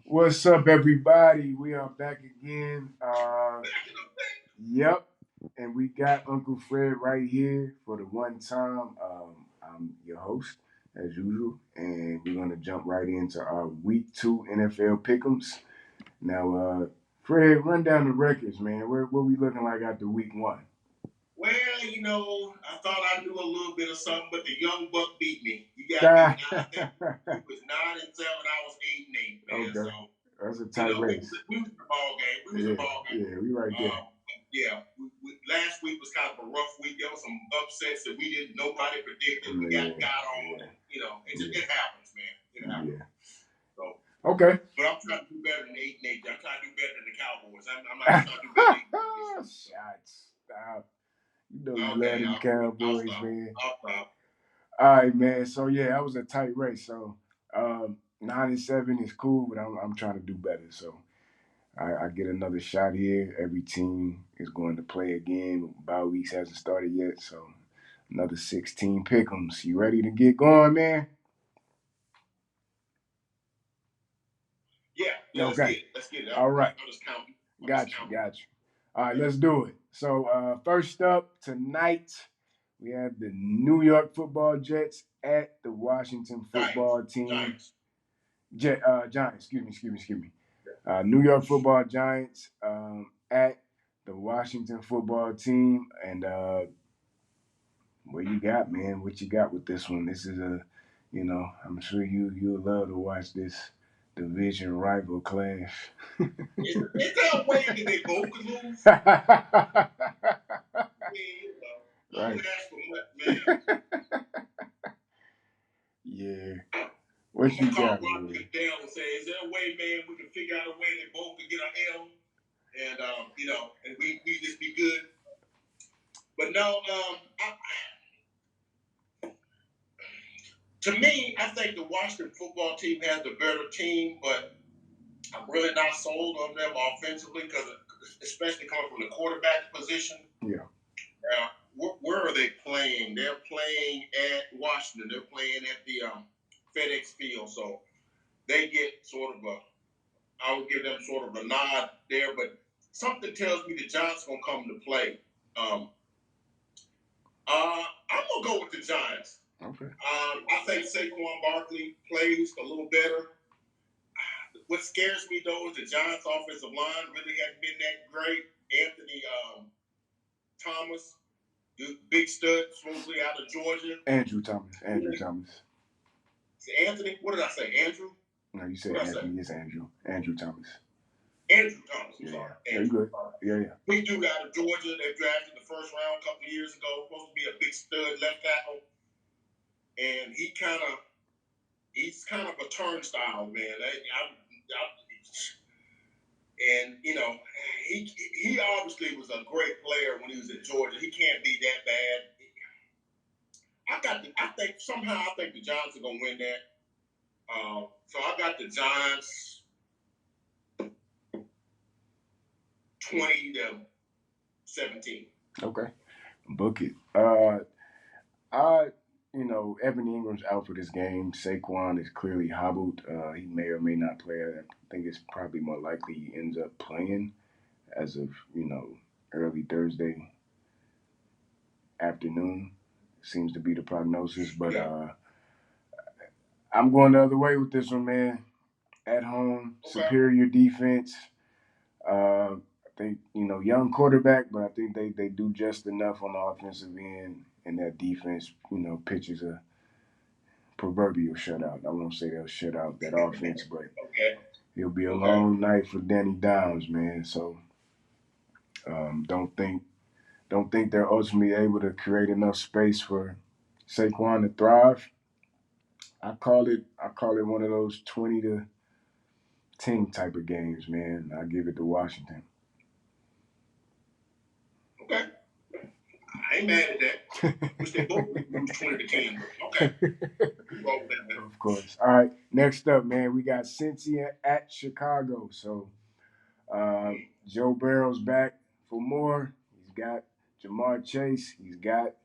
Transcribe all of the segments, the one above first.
What's up, everybody? We are back again. Yep, and we got Uncle Fred right here for the one time. I'm your host, as usual, and we're gonna jump right into our Week 2 NFL Pick'ems. Now, Fred, run down the records, man. What we looking like after Week 1? Well, I thought I knew a little bit of something, but the young buck beat me. You got me. I think he was 9-7. I was 8-8, man. Okay. So That's a tight race. we was in the ball game. We was in the ball game. Yeah, we right there. Last week was kind of a rough week. There was some upsets that nobody predicted. We got on. It happens, man. It happens. Yeah. So okay. But I'm trying to do better than 8-8. I'm trying to do better than the Cowboys. I'm not trying to do better than 8-8. Shots. Stop. You know you Okay, love them Cowboys, man. I'll stop. All right, man. So yeah, that was a tight race. So 9-7 is cool, but I'm trying to do better. So I get another shot here. Every team is going to play again. Bye weeks hasn't started yet, so another 16 pick'ems. You ready to get going, man? Yeah. Okay. Let's get it. All right. I'll just count. Got you. All right, let's do it. So first up tonight, we have the New York Football Jets at the Washington Football Team. Giants. Excuse me. New York Football Giants at the Washington Football Team, and what you got, man? What you got with this one? This is I'm sure you'll love to watch this division rival clash. Is there a way that they both could lose? I Right. would ask for much, man. Yeah. What you got, man? Down and say, is there a way, man, we can figure out a way that both can get an L, and and we just be good. But no, to me, I think the Washington Football Team has the better team, but I'm really not sold on them offensively because, especially coming from the quarterback position. Yeah. Where are they playing? They're playing at Washington. They're playing at the FedEx Field, so they get sort of I would give them sort of a nod there, but something tells me the Giants gonna come to play. I'm gonna go with the Giants. Okay. I think Saquon Barkley plays a little better. What scares me though is the Giants' offensive line really hasn't been that great. Anthony Thomas, the big stud, supposedly out of Georgia. Andrew Thomas. Anthony? What did I say? Andrew? No, you said Anthony. It's Andrew. Andrew Thomas. Andrew Thomas. I'm sorry. Yeah, you good. Yeah. Big dude out of Georgia. They drafted in the first round a couple of years ago. Supposed to be a big stud left tackle. And he's kind of a turnstile, man. He obviously was a great player when he was at Georgia. He can't be that bad. I think the Giants are gonna win that. So I got the Giants 20-17. Okay, book it. Evan Ingram's out for this game. Saquon is clearly hobbled. He may or may not play. I think it's probably more likely he ends up playing as of early Thursday afternoon. Seems to be the prognosis, but I'm going the other way with this one, man. At home, superior defense. I think young quarterback, but I think they do just enough on the offensive end, and that defense pitches a proverbial shutout. I won't say they'll shut out that offense, but it'll be a long night for Danny Downs, man. So don't think they're ultimately able to create enough space for Saquon to thrive. I call it one of those 20-10 type of games, man. I give it to Washington. Okay. I ain't mad at that. Wish they both lose 20-10. Okay. Of course. All right. Next up, man, we got Cincy at Chicago. So Joe Burrow's back for more. He's got Jamar Chase. He's got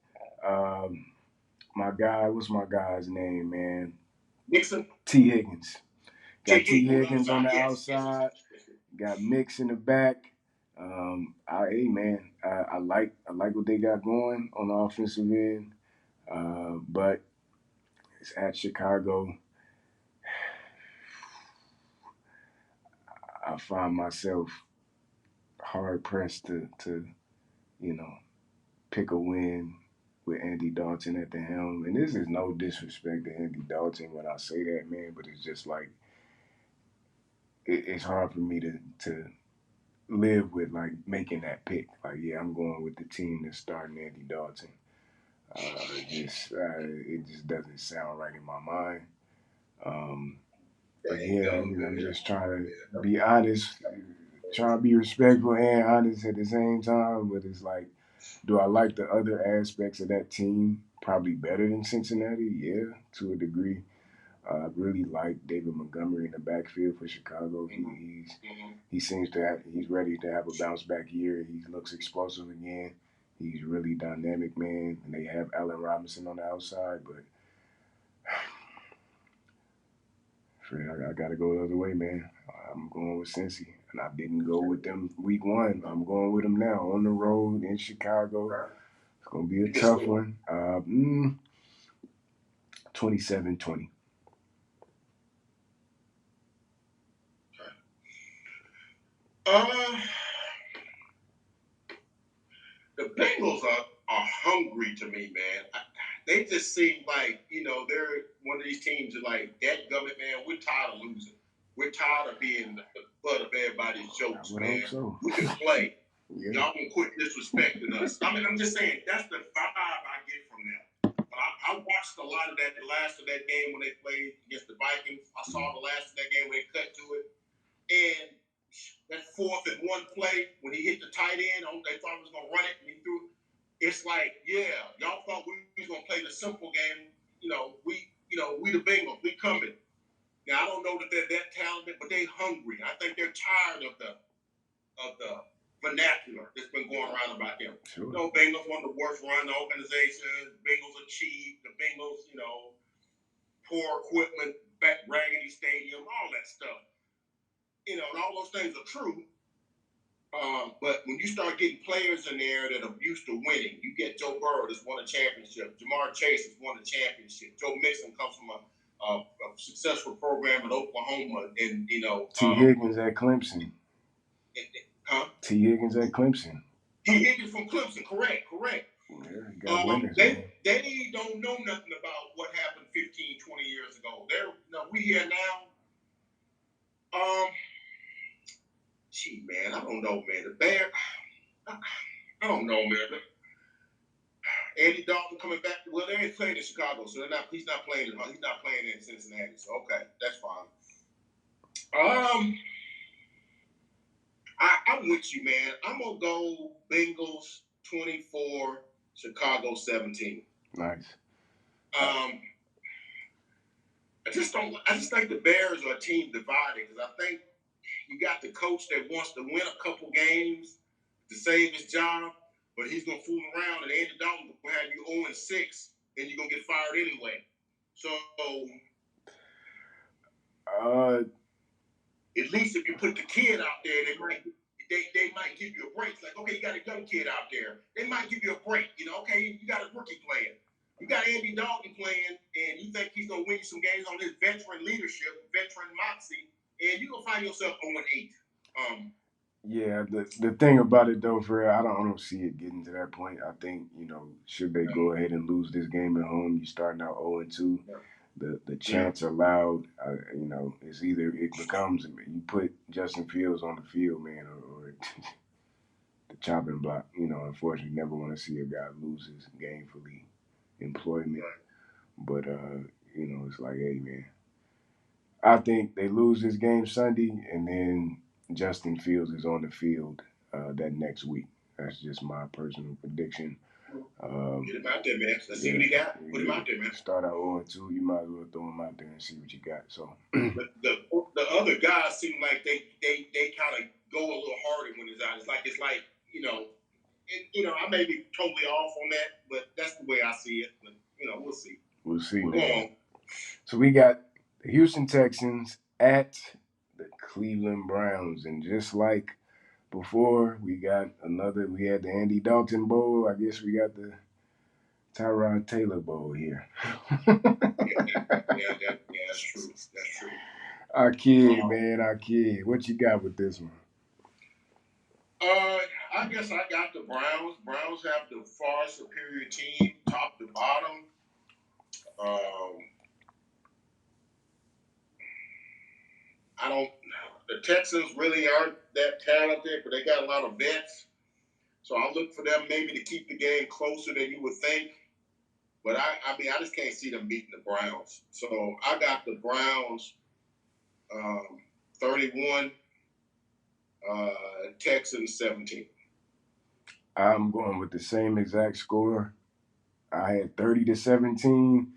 my guy. What's my guy's name, man? Nixon. T. Higgins. Got T. Higgins on the Yes, yes, yes, outside. yes, yes. Got Mix in the back. Hey man, I like what they got going on the offensive end. But it's at Chicago. I find myself hard pressed to you know pick a win with Andy Dalton at the helm. And this is no disrespect to Andy Dalton when I say that, man, but it's just like it's hard for me to live with like making that pick. Like, yeah, I'm going with the team that's starting Andy Dalton. It just doesn't sound right in my mind. Um, but yeah, I'm just trying to be honest, trying to be respectful and honest at the same time. But it's like, do I like the other aspects of that team probably better than Cincinnati? Yeah, to a degree. I really like David Montgomery in the backfield for Chicago. He seems to he's ready to have a bounce back year. He looks explosive again. He's really dynamic, man. And they have Allen Robinson on the outside, but Fred, I gotta go the other way, man. I'm going with Cincy, and I didn't go with them week one. I'm going with them now on the road in Chicago. It's gonna be a tough one. 27-20. Uh, the Bengals are hungry to me, man. They just seem like, they're one of these teams that like, that government, man, we're tired of losing. We're tired of being the butt of everybody's jokes, man. So. We can play. Yeah. Y'all gonna quit disrespecting us. I mean, I'm just saying, that's the vibe I get from them. But I watched a lot of that, the last of that game when they played against the Vikings. I saw the last of that game when they cut to it. And that 4th and 1 play when he hit the tight end, they thought he was gonna run it and he threw it. It's like, yeah, y'all thought we was gonna play the simple game. We the Bengals, we coming. Now I don't know that they're that talented, but they hungry. I think they're tired of the vernacular that's been going around about them. Sure. Bengals one of the worst run organizations. Bengals are cheap. The Bengals, poor equipment, raggedy stadium, all that stuff. And all those things are true. But when you start getting players in there that are used to winning, you get Joe Burrow that's won a championship. Jamar Chase has won a championship. Joe Mixon comes from a successful program at Oklahoma, and T. Higgins at Clemson. T. Higgins at Clemson. T. Higgins from Clemson, correct. Yeah, they don't know nothing about what happened 15, 20 years ago. We here now. Gee, man, I don't know, man. The Bears, I don't know, man. Andy Dalton coming back. Well, they ain't playing in Chicago, so he's not playing in Cincinnati. So okay, that's fine. I'm with you, man. I'm gonna go Bengals 24, Chicago 17. Nice. I just think the Bears are a team divided because I think you got the coach that wants to win a couple games to save his job, but he's gonna fool around, and Andy Dalton will have you 0-6, and you're gonna get fired anyway. So, at least if you put the kid out there, they might give you a break. It's like, okay, you got a young kid out there. They might give you a break. Okay, you got a rookie playing. You got Andy Dalton playing, and you think he's going to win you some games on his veteran leadership, veteran moxie, and you're going to find yourself 0-8. Yeah, the thing about it, though, Fred, I don't see it getting to that point. I think, should they go ahead and lose this game at home, you starting out 0-2. The chance allowed, is either it becomes you put Justin Fields on the field, man, or the chopping block. Unfortunately, never want to see a guy lose his gainfully employment. But it's like, hey, man, I think they lose this game Sunday, and then Justin Fields is on the field that next week. That's just my personal prediction. Get him out there, man. Let's see what he got. Put him out there, man. Start out 0-2. You might as well throw him out there and see what you got. So the other guys seem like they kind of go a little harder when it's out. It's like I may be totally off on that, but that's the way I see it. But we'll see. We'll see, man. So we got the Houston Texans at the Cleveland Browns. And just like before, we had the Andy Dalton Bowl. I guess we got the Tyrod Taylor Bowl here. That's true. That's true. Our kid, man, our kid. What you got with this one? I guess I got the Browns. Browns have the far superior team, top to bottom. I don't. The Texans really aren't that talented, but they got a lot of vets. So I look for them maybe to keep the game closer than you would think. But I mean, I just can't see them beating the Browns. So I got the Browns 31, Texans 17. I'm going with the same exact score. I had 30-17,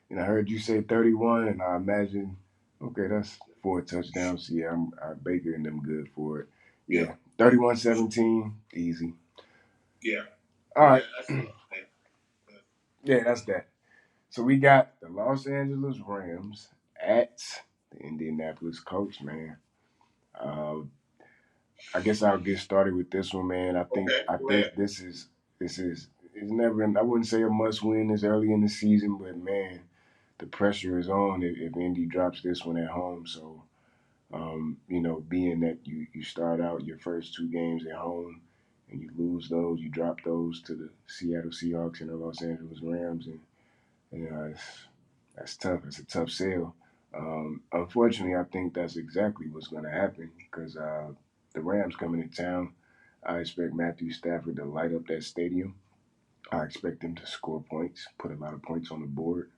and I heard you say 31, and I imagine, okay, that's 4 touchdowns. So yeah, I Baker and them good for it. Yeah, 31-17, easy. Yeah. All right. Yeah, that's that. So we got the Los Angeles Rams at the Indianapolis Colts, man. I guess I'll get started with this one, man. I think this is it's never. I wouldn't say a must win this early in the season, but man, the pressure is on if Indy drops this one at home. So, being that you start out your first 2 games at home and you lose those, you drop those to the Seattle Seahawks and the Los Angeles Rams, and that's tough. It's a tough sale. Unfortunately, I think that's exactly what's going to happen because the Rams coming to town. I expect Matthew Stafford to light up that stadium. I expect him to score points, put a lot of points on the board.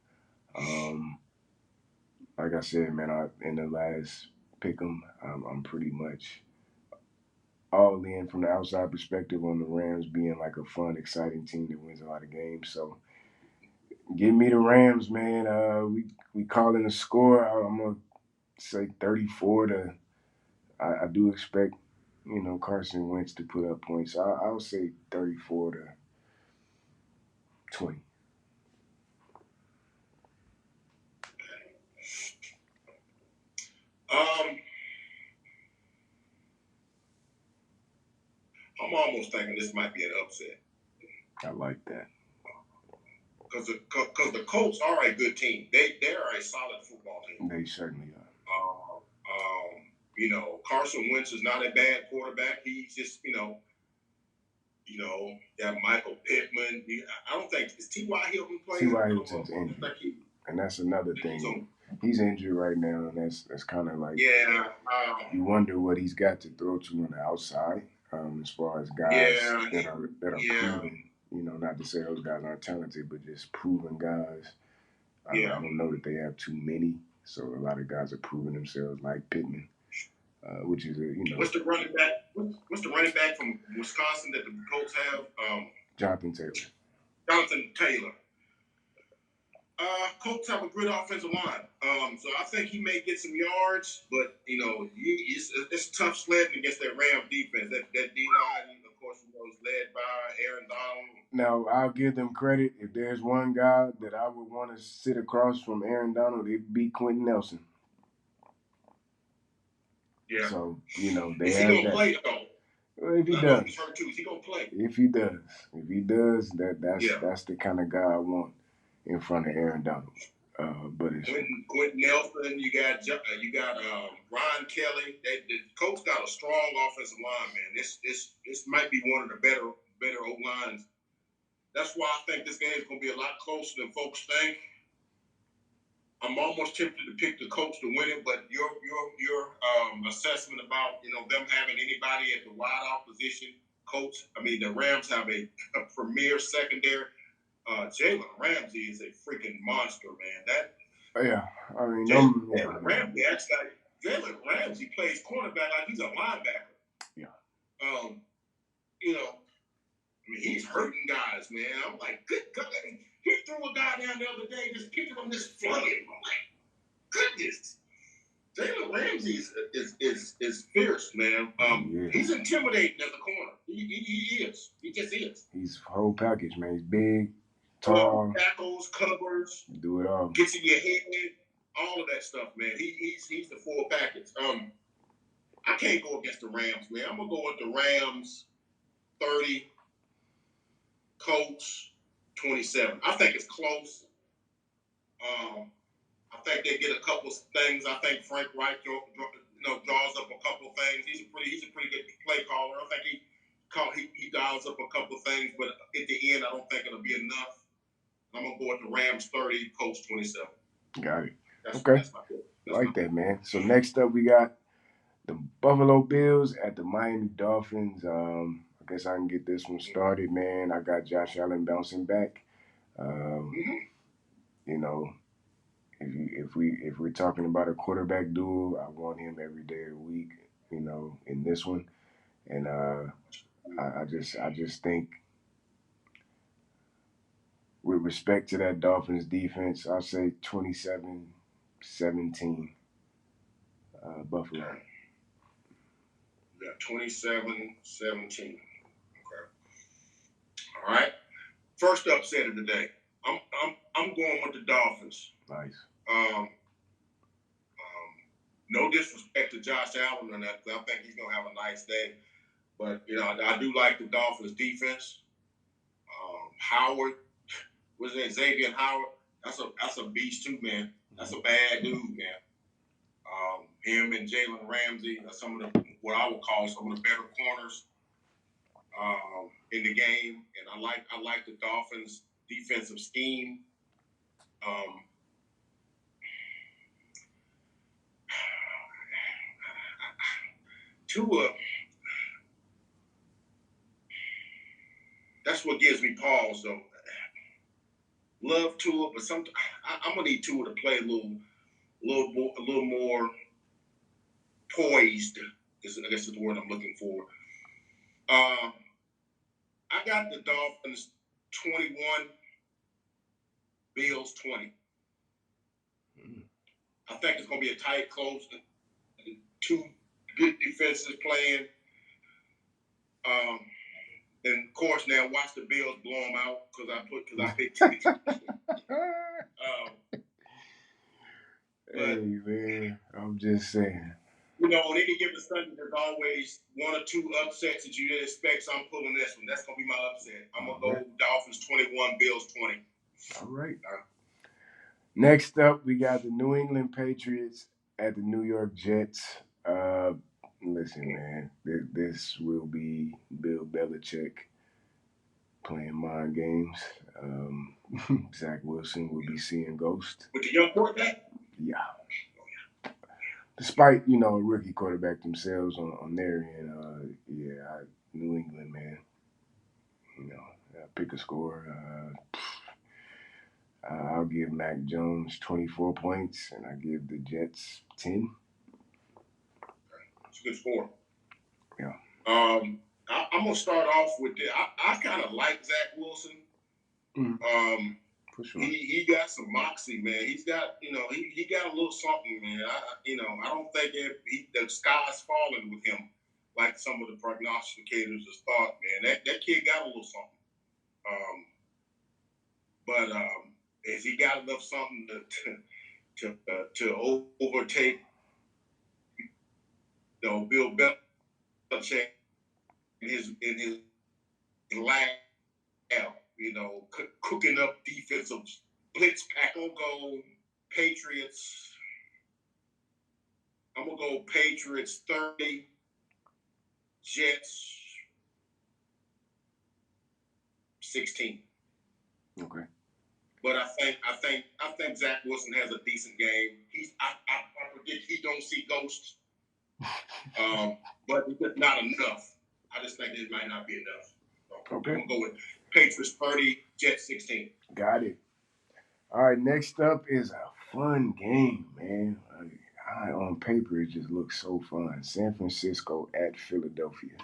Like I said, man, in the last pick 'em, I'm pretty much all in from the outside perspective on the Rams being like a fun, exciting team that wins a lot of games. So give me the Rams, man. We calling a score. I'm gonna say 34 to. I do expect Carson Wentz to put up points. I'll say 34-20. I'm almost thinking this might be an upset. I like that. Because the Colts are a good team. They're a solid football team. They certainly are. Carson Wentz is not a bad quarterback. He's just, that Michael Pittman. I don't think is T.Y. Hilton playing. T.Y. Hilton's injured, and that's another thing. He's injured right now, and that's kind of like you wonder what he's got to throw to on the outside, as far as guys that are proven. Not to say those guys aren't talented, but just proven guys. I don't know that they have too many, so a lot of guys are proving themselves, like Pittman, which is What's the running back? What's the running back from Wisconsin that the Colts have? Jonathan Taylor. Jonathan Taylor. Colts have a good offensive line, so I think he may get some yards, but it's tough sledding against that Rams defense. That D line, of course, was led by Aaron Donald. Now I'll give them credit. If there's one guy that I would want to sit across from Aaron Donald, it'd be Quentin Nelson. Yeah. So they have that. Is he gonna play though? Well, if he does, he's hurt too. Is he gonna play? If he does, that's the kind of guy I want in front of Aaron Donald. But it's Quentin Nelson. You got Ryan Kelly. The Colts got a strong offensive line, man. This might be one of the better O lines. That's why I think this game is gonna be a lot closer than folks think. I'm almost tempted to pick the Colts to win it, but your assessment about them having anybody at the wideout position, the Rams have a premier secondary. Jalen Ramsey is a freaking monster, man. Jalen Ramsey plays cornerback like he's a linebacker. Yeah. He's hurting guys, man. I'm like, good God. He threw a guy down the other day, just kicking him, just flooding him. I'm like, goodness. Jalen Ramsey is fierce, man. He's intimidating as a corner. He is. He just is. He's whole package, man. He's big, tall. Tackles, covers. Do it all. Gets in your head. all of that stuff, man. He's the full package. I can't go against the Rams, man. I'm gonna go with the Rams 30, Colts 27. I think it's close. I think they get a couple of things. I think Frank Wright, draws up a couple of things. He's a pretty good play caller. I think he dials up a couple of things, but at the end, I don't think it'll be enough. I'm gonna go with the Rams 30, Colts 27. Got it. Okay. That's like that, man. So next up, we got the Buffalo Bills at the Miami Dolphins. I guess I can get this one started, man. I got Josh Allen bouncing back. You know, if we're talking about a quarterback duel, I want him every day of the week. In this one, and I just think, with respect to that Dolphins defense, I'll say 27-17, Buffalo. Yeah, 27-17. Okay. All right. First upset of the day. I'm going with the Dolphins. Nice. No disrespect to Josh Allen or that. I think he's gonna have a nice day, but I do like the Dolphins defense. Howard, what's that? Xavier Howard. That's a beast too, man. That's a bad dude, man. Him and Jalen Ramsey are some of what I would call some of the better corners in the game, and I like the Dolphins' defensive scheme. Tua, that's what gives me pause, though. Love Tua, but I'm gonna need Tua to play a little more poised. I guess is the word I'm looking for. I got the Dolphins 21, Bills 20. I think it's gonna be a tight, close. Two good defenses playing. And of course, now watch the Bills blow them out because I picked. Hey man, I'm just saying. On any given Sunday, there's always one or two upsets that you didn't expect. So I'm pulling this one. That's gonna be my upset. I'm gonna go Dolphins 21, Bills 20. All right. Next up, we got the New England Patriots at the New York Jets. Listen, man, this will be Bill Belichick playing mind games. Zach Wilson will be seeing ghosts. With the young quarterback? Yeah. Despite, a rookie quarterback themselves on their end, New England, man. Pick a score. I'll give Mac Jones 24 points, and I give the Jets 10. It's a good score. Yeah. I'm gonna start off with this. I kind of like Zach Wilson. Mm-hmm. For sure. He got some moxie, man. He's got he got a little something, man. I don't think the sky's falling with him like some of the prognosticators have thought, man. That kid got a little something. But has he got enough something to overtake Bill Belichick in his lab, cooking up defensive blitz pack? I'm gonna go Patriots. I'm gonna go Patriots 30, Jets 16. Okay. But I think Zach Wilson has a decent game. I predict he don't see ghosts. But it's just not enough. I just think it might not be enough. Okay. I'm gonna go with Patriots 30, Jets 16. Got it. All right, next up is a fun game, man. On paper, it just looks so fun. San Francisco at Philadelphia.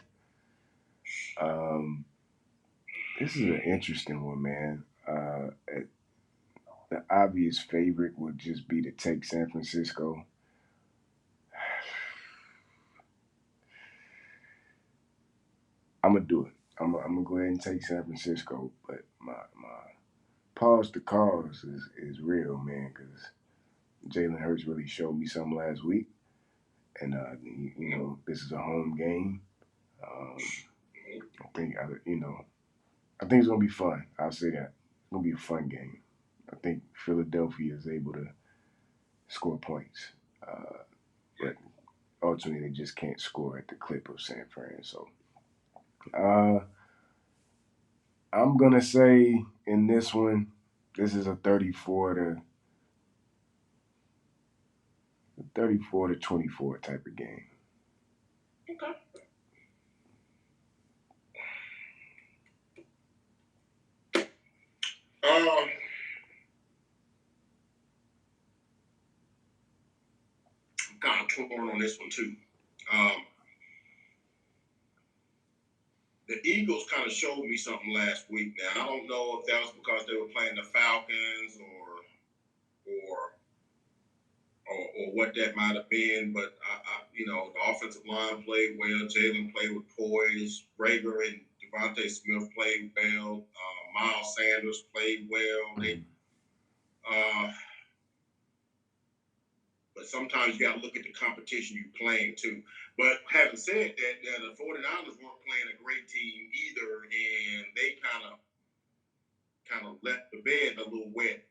This is an interesting one, man. The obvious favorite would just be to take San Francisco. I'm gonna do it. I'm gonna go ahead and take San Francisco, but my pause to cause is real, man, because Jalen Hurts really showed me something last week, and this is a home game. I think I think it's gonna be fun. I'll say that it's gonna be a fun game. I think Philadelphia is able to score points, but ultimately they just can't score at the clip of San Fran. So uh, I'm gonna say in this one, this is a 34 to 24 type of game. Okay. I'm kind of torn on this one too. The Eagles kind of showed me something last week. Now I don't know if that was because they were playing the Falcons or what that might have been, but the offensive line played well. Jalen played with poise. Rager and Devontae Smith played well. Miles Sanders played well. But sometimes you got to look at the competition you're playing too. But having said that, the 49ers weren't playing a great team either, and they kind of left the bed a little wet,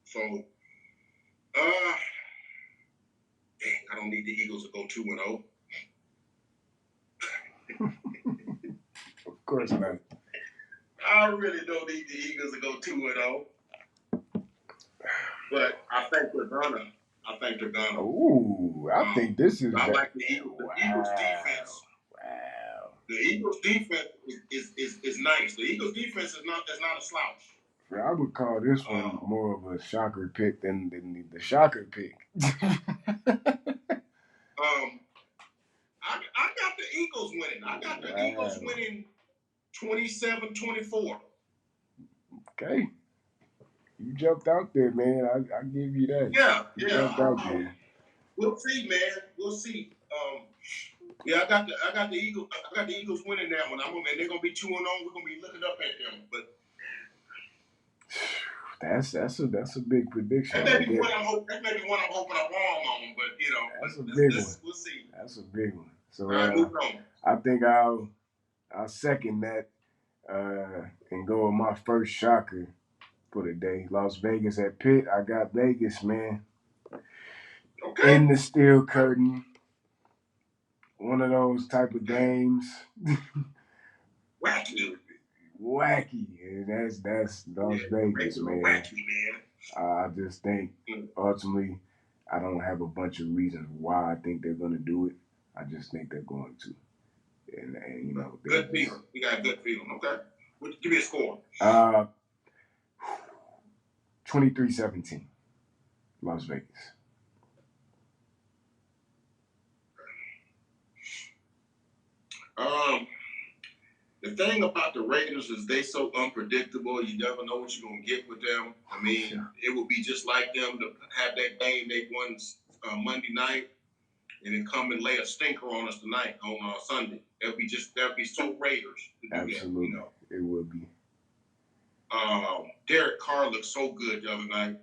So, dang, I don't need the Eagles to go 2-0. Of course not. I really don't need the Eagles to go 2-0. But I think they're gonna. Ooh, I think this is. I like the Eagles. The Eagles defense. Wow. The Eagles defense is nice. The Eagles defense is not a slouch. I would call this one more of a shocker pick than the shocker pick. I got the Eagles winning. I got the Eagles winning 27-24. Okay. You jumped out there, man. I give you that. Yeah. You jumped out there. We'll see, man. We'll see. I got the Eagles. I got the Eagles winning that one. And they're gonna be 2-0. We're gonna be looking up at them. But that's a big prediction. That may be one I'm hoping I'm wrong on. But that's a big one. We'll see. That's a big one. So moving on. I think I'll second that and go with my first shocker for the day. Las Vegas at Pitt. I got Vegas, man. Okay. In the steel curtain. One of those type of games. Wacky. And that's Las Vegas, man. Wacky, man. I just think ultimately I don't have a bunch of reasons why I think they're gonna do it. I just think they're going to. And good feeling. We got a good feeling. Okay. Give me a score. 23-17. Las Vegas. The thing about the Raiders is they so unpredictable. You never know what you're gonna get with them. I mean, It would be just like them to have that game they won Monday night, and then come and lay a stinker on us tonight on Sunday. That'd be so Raiders to do Absolutely. that. It would be. Derek Carr looked so good the other night.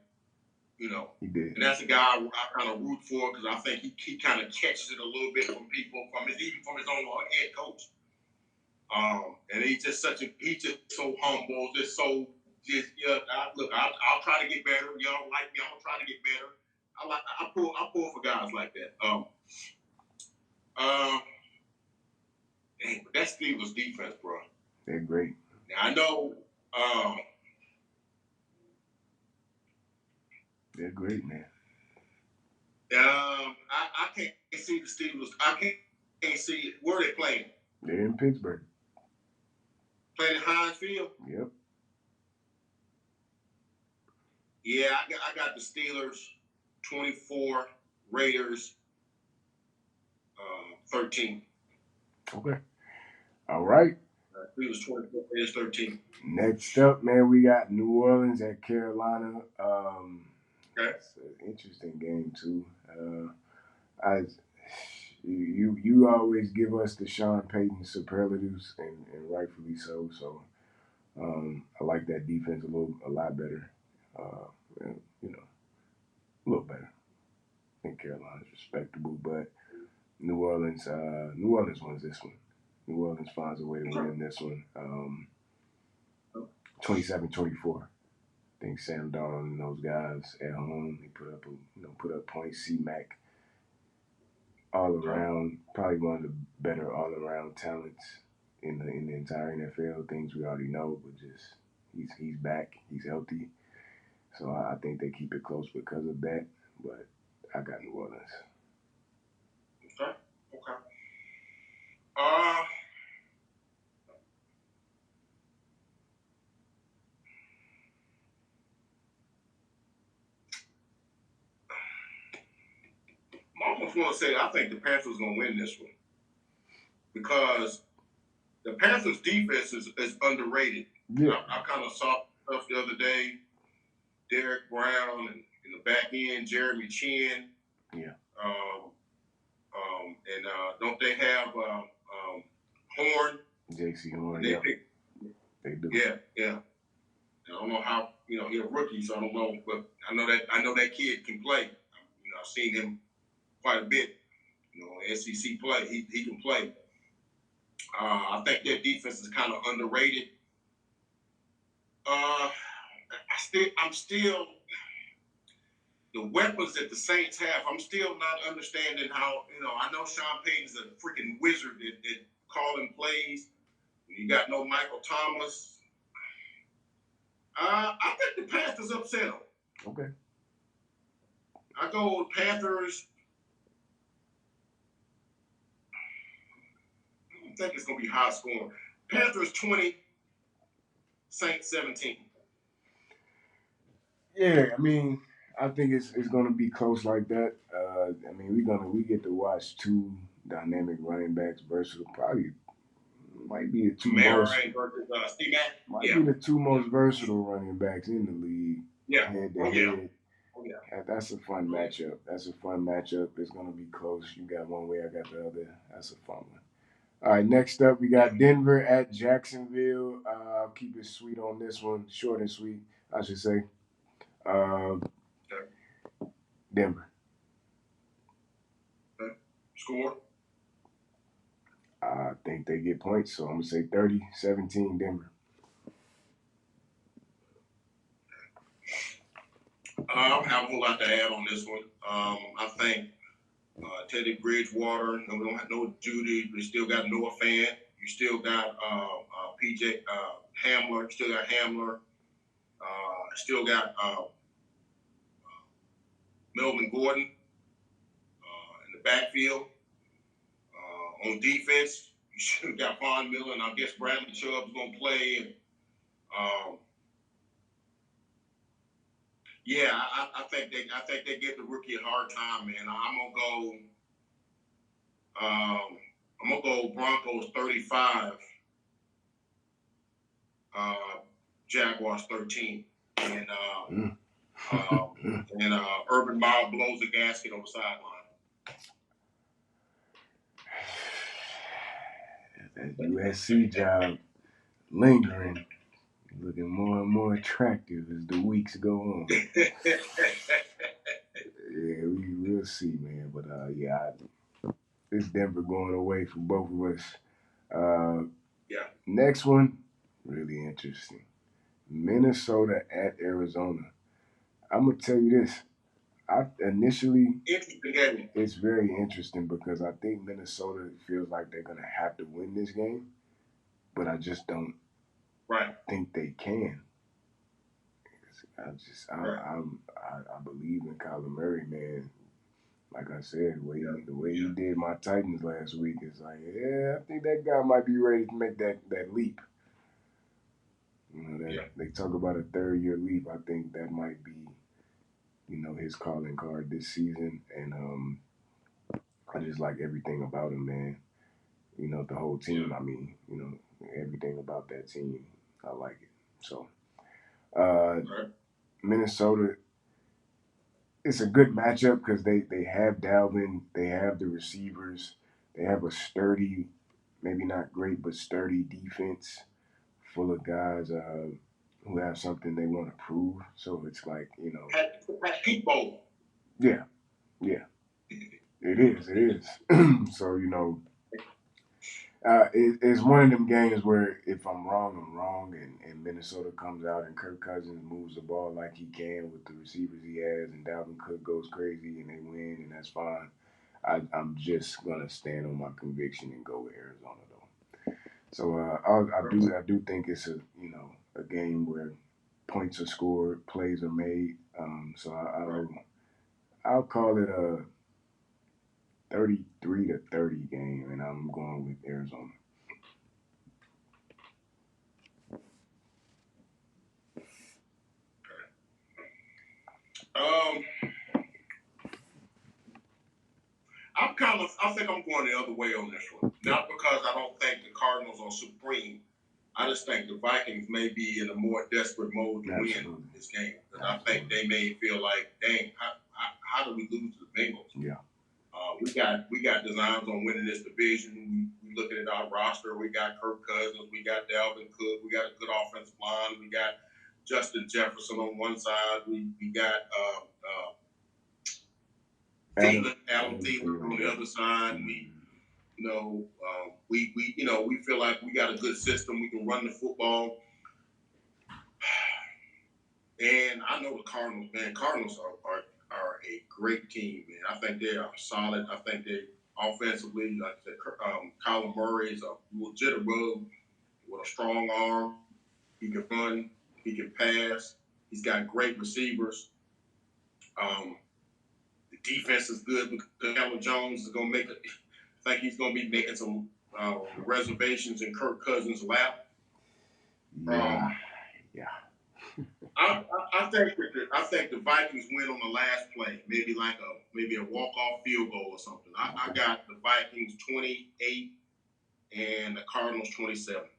He did. And that's a guy I kind of root for because I think he kind of catches it a little bit from people, even from his own head coach. And he's just so humble, I'll try to get better. You don't like me, I'm gonna try to get better. I pull for guys like that. But that's Steelers defense, bro. They're great. Now I know. They're great, man. I can't see the Steelers. I can't see where they playing. They're in Pittsburgh. Playing in Heinz Field? Yep. Yeah, I got the Steelers 24, Raiders 13. Okay. All right. Steelers 24, Raiders 13. Next up, man, we got New Orleans at Carolina. Okay. It's an interesting game too. You always give us the Sean Payton superlatives, and rightfully so. So I like that defense a lot better. A little better. I think Carolina's respectable, but New Orleans wins this one. New Orleans finds a way to win this one. 27-24. I think Sam Darnold and those guys at home, they put up points. C-Mac all around, probably one of the better all around talents in the entire NFL. Things we already know, but just he's back, he's healthy, so I think they keep it close because of that. But I got New Orleans. Okay. Okay. Uh, I almost want to say I think the Panthers going to win this one because the Panthers' defense is underrated. Yeah. I kind of saw stuff the other day. Derek Brown and in the back end, Jeremy Chin. Yeah. And don't they have Horn? J.C. Horn. They Yeah. pick. They do. Yeah. I don't know how, he's a rookie, so I don't know, but I know that kid can play. I've seen him quite a bit. SEC play, he can play. I think their defense is kind of underrated. I'm still the weapons that the Saints have. I'm still not understanding how. I know Sean Payton's a freaking wizard at calling plays. You got no Michael Thomas. I think the Panthers upset them. Okay. I go with Panthers. I don't think it's going to be high scoring. Panthers 20, Saints 17. Yeah, I think it's going to be close like that. We get to watch two dynamic running backs, versatile. Probably might be the two most. Might be the two most versatile running backs in the league. Yeah. Head to head. That's a fun matchup. It's going to be close. You got one way, I got the other. That's a fun one. All right, next up, we got Denver at Jacksonville. I'll keep it sweet on this one. Short and sweet, I should say. Denver. Score? I think they get points, so I'm going to say 30-17 Denver. I don't have a whole lot to add on this one. I think Teddy Bridgewater, we don't have no Judy. We still got Noah Fant. You still got PJ Hamler. You still got Hamler. Still got Melvin Gordon in the backfield. On defense, you should have got Von Miller, and I guess Bradley Chubb's going to play. And, I think they give the rookie a hard time, man. I'm gonna go Broncos 35, Jaguars 13, and Urban Meyer blows the gasket on the sideline. That USC job lingering, looking more and more attractive as the weeks go on. Yeah, we'll see, man. But it's Denver going away for both of us. Next one, really interesting. Minnesota at Arizona. I'm gonna tell you this. It's very interesting because I think Minnesota feels like they're gonna have to win this game, but I just don't think they can. I believe in Kyler Murray, man. Like I said, the way he did my Titans last week is like, I think that guy might be ready to make that leap. They talk about a 3rd-year leap. I think that might be, his calling card this season. And I just like everything about him, man. The whole team. Everything about that team. I like it. So, Minnesota. It's a good matchup because they have Dalvin, they have the receivers, they have a sturdy, maybe not great, but sturdy defense full of guys who have something they want to prove. So it's like, Pete Bowl. Yeah, yeah, it is. It is. So it's one of them games where if I'm wrong, I'm wrong, and Minnesota comes out and Kirk Cousins moves the ball like he can with the receivers he has, and Dalvin Cook goes crazy and they win, and that's fine. I'm just gonna stand on my conviction and go with Arizona though. So I do think it's a game where points are scored, plays are made. So I'll call it a 33-30 game, and I'm going with Arizona. Um, I think I'm going the other way on this one. Not because I don't think the Cardinals are supreme. I just think the Vikings may be in a more desperate mode to win this game. Because I think they may feel like, dang, how do we lose to the Bengals? Yeah. We got designs on winning this division. We looking at our roster. We got Kirk Cousins. We got Dalvin Cook. We got a good offensive line. We got Justin Jefferson on one side. We got Alan Thielen on the other side. We feel like we got a good system. We can run the football. And I know the Cardinals, man. Cardinals are a great team, man. I think they are solid. I think they offensively, like I said, Kyler Murray is a legit rug with a strong arm. He can run. He can pass. He's got great receivers. The defense is good because Cameron Jones is going to make it. I think he's going to be making some reservations in Kirk Cousins' lap. Yeah. I think the Vikings win on the last play, maybe a walk-off field goal or something. I got the Vikings 28 and the Cardinals 27.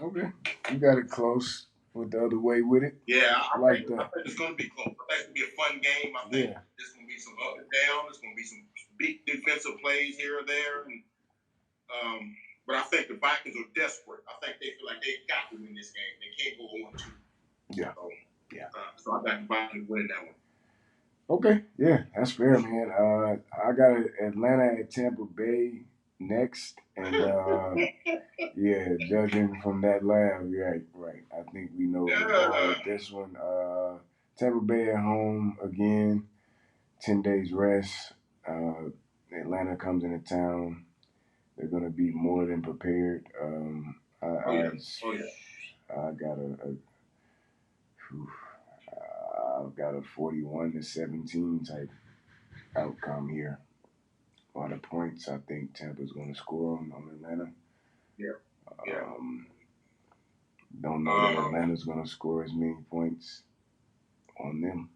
Okay, you got it close with the other way with it. Yeah, I think it's going to be close. I think it's going to be a fun game. I think there's going to be some up and down. There's going to be some big defensive plays here or there. But I think the Vikings are desperate. I think they feel like they got to win this game. They can't go 0-2. Yeah. So I got the Vikings winning that one. Okay, yeah, that's fair, man. I got Atlanta at Tampa Bay next, and yeah, judging from that laugh, right. I think we know we're going with this one. Tampa Bay at home again, 10 days rest. Atlanta comes into town. They're gonna be more than prepared. I got I've got a 41-17 type outcome here. A lot of points I think Tampa's going to score on Atlanta. Don't know that Atlanta's going to score as many points on them.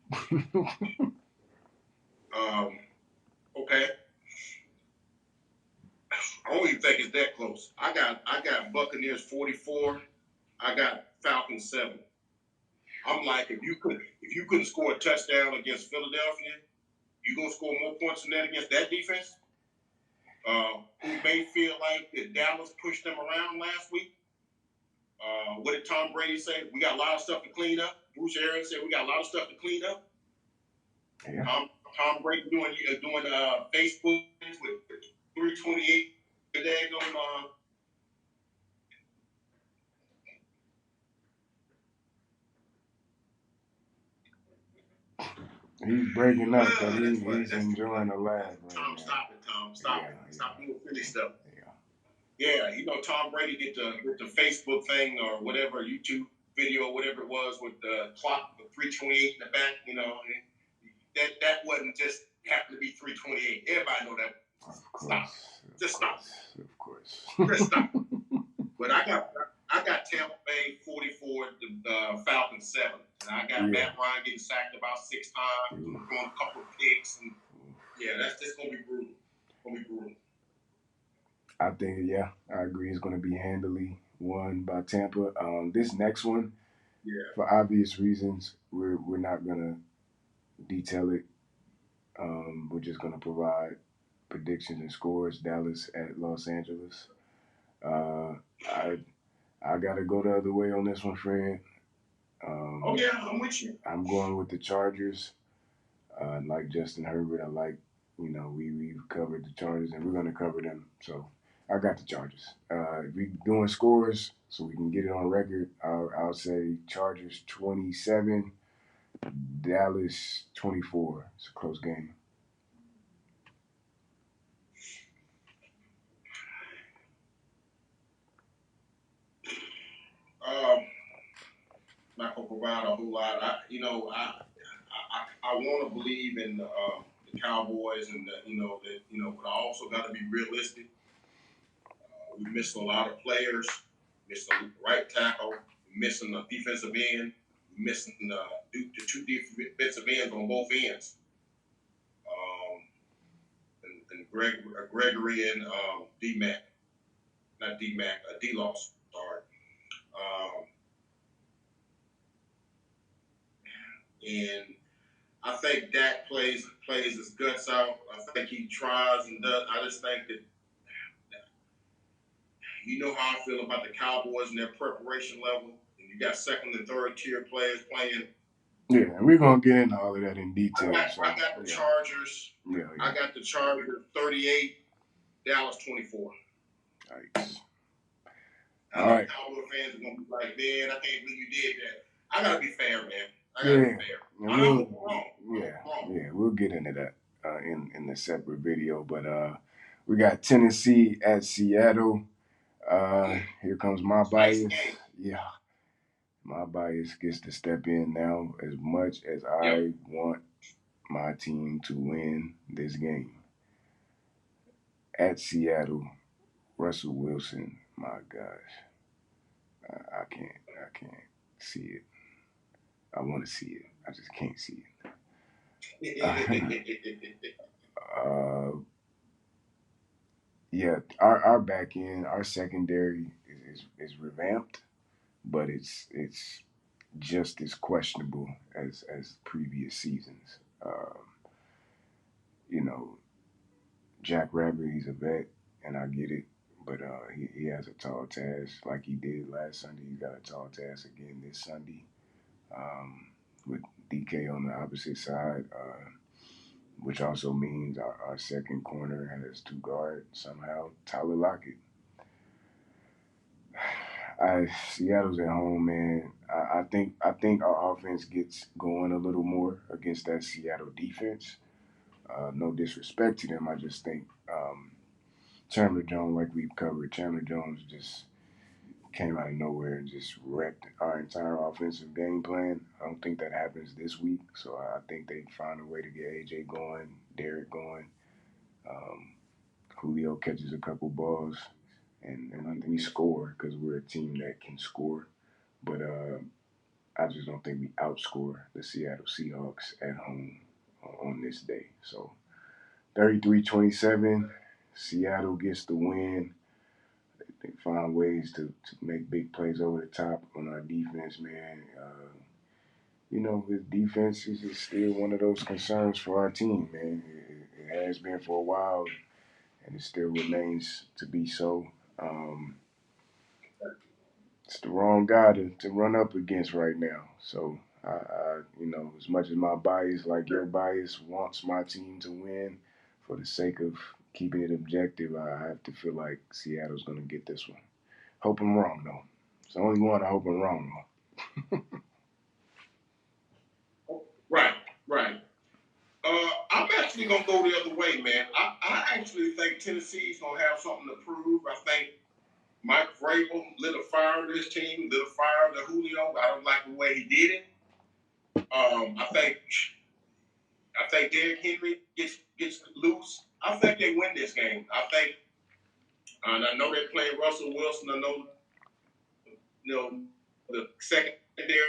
Okay. I don't even think it's that close. I got Buccaneers 44. I got Falcons 7. I'm like, if you couldn't score a touchdown against Philadelphia, you gonna score more points than that against that defense? Who may feel like that Dallas pushed them around last week. What did Tom Brady say? We got a lot of stuff to clean up. Bruce Arians said we got a lot of stuff to clean up. Yeah. Tom Brady doing Facebook with 328 today on. He's breaking up, but he's enjoying the laugh. Right Tom, now. Stop it, Tom. Stop it. Stop doing Philly stuff. Yeah, Tom Brady did the Facebook thing or whatever, YouTube video, whatever it was, with the clock, the 328 in the back, that wasn't just happened to be 328. Everybody know that. Of course. Stop. Just stop. Of course. Just stop. But I got Tampa Bay 44, the Falcons 7. And I got Matt Ryan getting sacked about 6 times, throwing a couple of picks, and that's just gonna be brutal. I think, I agree. It's going to be handily won by Tampa. This next one, for obvious reasons, we're not going to detail it. We're just going to provide predictions and scores. Dallas at Los Angeles. I got to go the other way on this one, Fred. I'm with you. I'm going with the Chargers. I like Justin Herbert. I like, we've covered the Chargers and we're going to cover them. So I got the Chargers. If we doing scores so we can get it on record, I'll say Chargers 27, Dallas 24. It's a close game. Not gonna provide a whole lot. I want to believe in the Cowboys, and but I also got to be realistic. We missed a lot of players. Missed a right tackle. Missing a defensive end. Missing the two defensive ends on both ends. And Gregory and D Mac, not D Mac, D Loss. Sorry. Um, and I think Dak plays his guts out. I think he tries and does. I just think that how I feel about the Cowboys and their preparation level. And you got second and third tier players playing. Yeah, and we're gonna get into all of that in detail. I got the Chargers. Yeah. I got the Chargers 38, Dallas 24. Nice. All right. Cowboy fans are gonna be like, man, I can't believe you did that. I gotta be fair, man. I gotta be fair. Yeah, we'll get into that in a separate video. But we got Tennessee at Seattle. Here comes my bias. Yeah, my bias gets to step in now. As much as I want my team to win this game at Seattle, Russell Wilson. My gosh, I can't see it. I want to see it. I just can't see it. Yeah, our back end, our secondary is revamped, but it's just as questionable as previous seasons. You know, Jack Rabbit, he's a vet, and I get it, but he has a tall task like he did last Sunday. He's got a tall task again this Sunday with DK on the opposite side. Which also means our second corner has two guards somehow. Tyler Lockett. Seattle's at home, man. I think our offense gets going a little more against that Seattle defense. No disrespect to them, I just think Chandler Jones, like we've covered, Chandler Jones just came out of nowhere and just wrecked our entire offensive game plan. I don't think that happens this week, so I think they find a way to get AJ going, Derek going. Julio catches a couple balls, and we score because we're a team that can score. But I just don't think we outscore the Seattle Seahawks at home on this day. So 33-27, Seattle gets the win. They find ways to make big plays over the top on our defense, man. His defense is still one of those concerns for our team, man. It has been for a while, and it still remains to be so. It's the wrong guy to run up against right now. So, as much as my bias, like your bias, wants my team to win, for the sake of keeping it objective, I have to feel like Seattle's going to get this one. Hope I'm wrong, though. It's the only one I hope I'm wrong on. Right. I'm actually going to go the other way, man. I actually think Tennessee's going to have something to prove. I think Mike Vrabel lit a fire to this team, lit a fire to Julio. I don't like the way he did it. I think Derrick Henry gets loose. I think they win this game. And I know they're playing Russell Wilson. I know, the secondary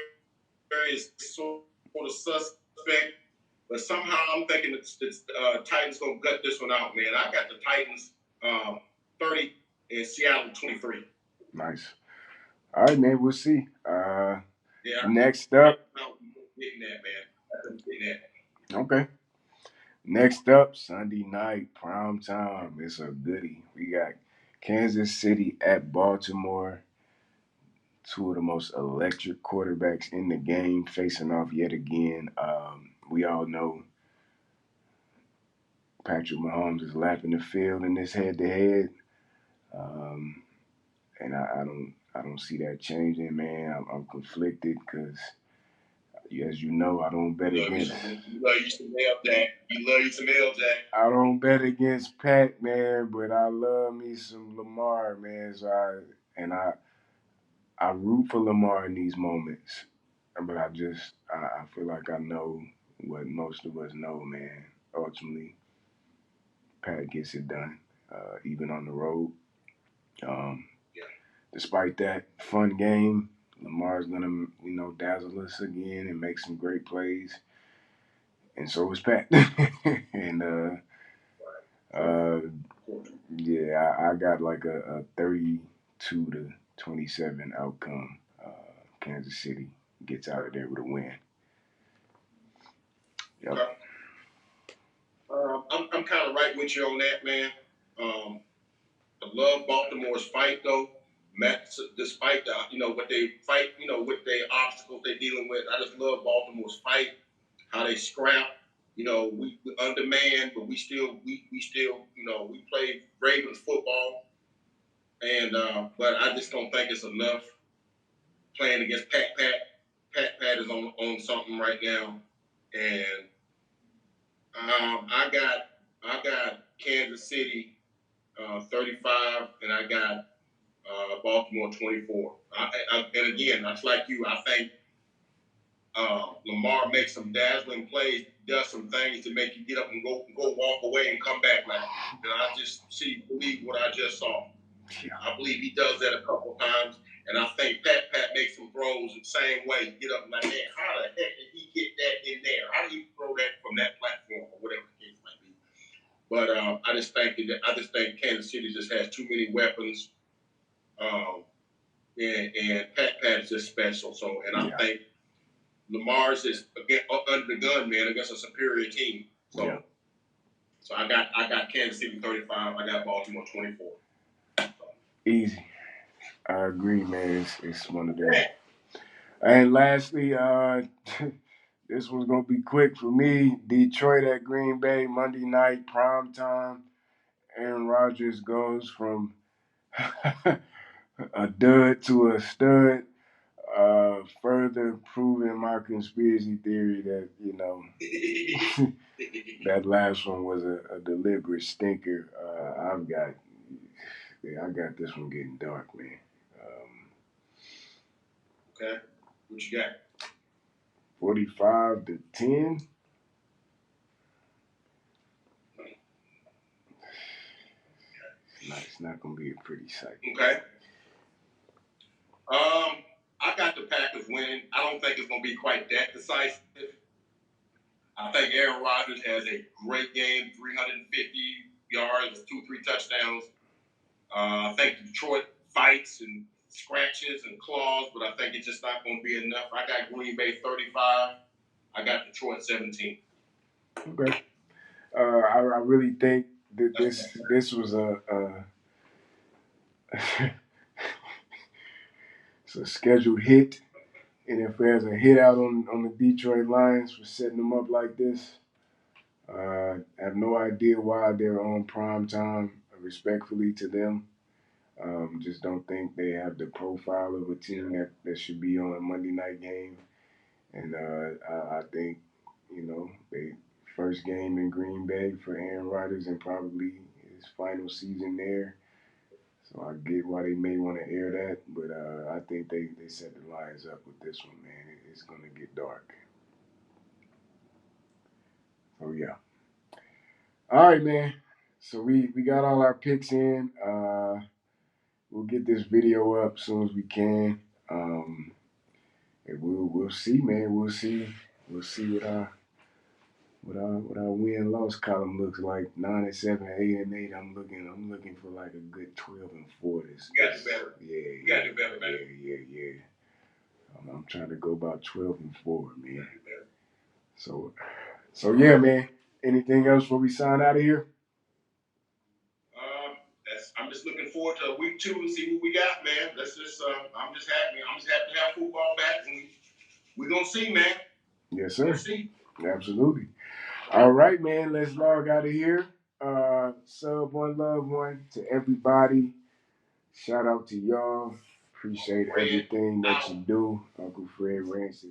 is sort of suspect. But somehow I'm thinking the Titans going to gut this one out, man. I got the Titans 30 and Seattle 23. Nice. All right, man. We'll see. Next up. Getting that, man. Okay. Next up, Sunday night, prime time. It's a goodie. We got Kansas City at Baltimore. Two of the most electric quarterbacks in the game facing off yet again. We all know Patrick Mahomes is lapping the field in this head-to-head, and I don't see that changing, man. I'm conflicted because, as you know, I don't bet against. You love you some L Jack. You love you some L Jack. I don't bet against Pat, man, but I love me some Lamar, man. So I root for Lamar in these moments, but I feel like I know what most of us know, man. Ultimately, Pat gets it done, even on the road. Um, Despite that fun game, Lamar's gonna dazzle us again and make some great plays, and so is Pat. And yeah, I got like a 32-27 outcome. Kansas City gets out of there with a win. Yep. I'm kind of right with you on that, man. I love Baltimore's fight, though. Despite what they fight, with their obstacles they're dealing with, I just love Baltimore's fight, how they scrap. We undermanned, but we still we play Ravens football, and but I just don't think it's enough playing against Pat. Pat is on something right now, and I got Kansas City 35, and I got Baltimore 24. And again, that's like you. I think Lamar makes some dazzling plays, does some things to make you get up and go walk away and come back. Like, I just believe what I just saw. I believe he does that a couple times, and I think Pat makes some throws the same way. Get up and like, man, how the heck did he get that in there? How did he throw that from that platform or whatever the case might be? But I just think Kansas City just has too many weapons. And Pat is just special. So, and I think Lamar's is again under the gun, man, against a superior team. So, so I got Kansas City 35. I got Baltimore 24. Easy. I agree, man. It's one of them. And lastly, this one's gonna be quick for me. Detroit at Green Bay, Monday night, prime time. Aaron Rodgers goes from a dud to a stud, further proving my conspiracy theory that that last one was a deliberate stinker. I got this one getting dark, man. Okay, what you got? 45-10. It's not gonna be a pretty sight. Okay. I got the Packers winning. I don't think it's gonna be quite that decisive. I think Aaron Rodgers has a great game, 350 yards, 2-3 touchdowns. I think Detroit fights and scratches and claws, but I think it's just not going to be enough. I got Green Bay 35. I got Detroit 17. Okay. I really think that this was it's a scheduled hit. And if there's a hit out on the Detroit Lions for setting them up like this, I have no idea why they're on prime time, respectfully to them. Just don't think they have the profile of a team that should be on a Monday night game. And I think, they first game in Green Bay for Aaron Rodgers and probably his final season there. So I get why they may want to air that, but I think they set the Lions up with this one, man. It's going to get dark. So, yeah. All right, man. So we got all our picks in. We'll get this video up as soon as we can. And we'll see, man. We'll see what our win loss column looks like. 9-7, 8-8. I'm looking for like a good 12-4. This. You got to do better. Yeah. You got to do better, man. Yeah. I'm trying to go about 12-4, man. So yeah, man. Anything else before we sign out of here? I'm just looking forward to week 2 and see what we got, man. Let's just. I'm just happy. I'm just happy to have football back, and we're gonna see, man. Yes, sir. We'll see. Absolutely. All right, man. Let's log out of here. Sub one, love one to everybody. Shout out to y'all. Appreciate everything that you do. Uncle Fred Rant is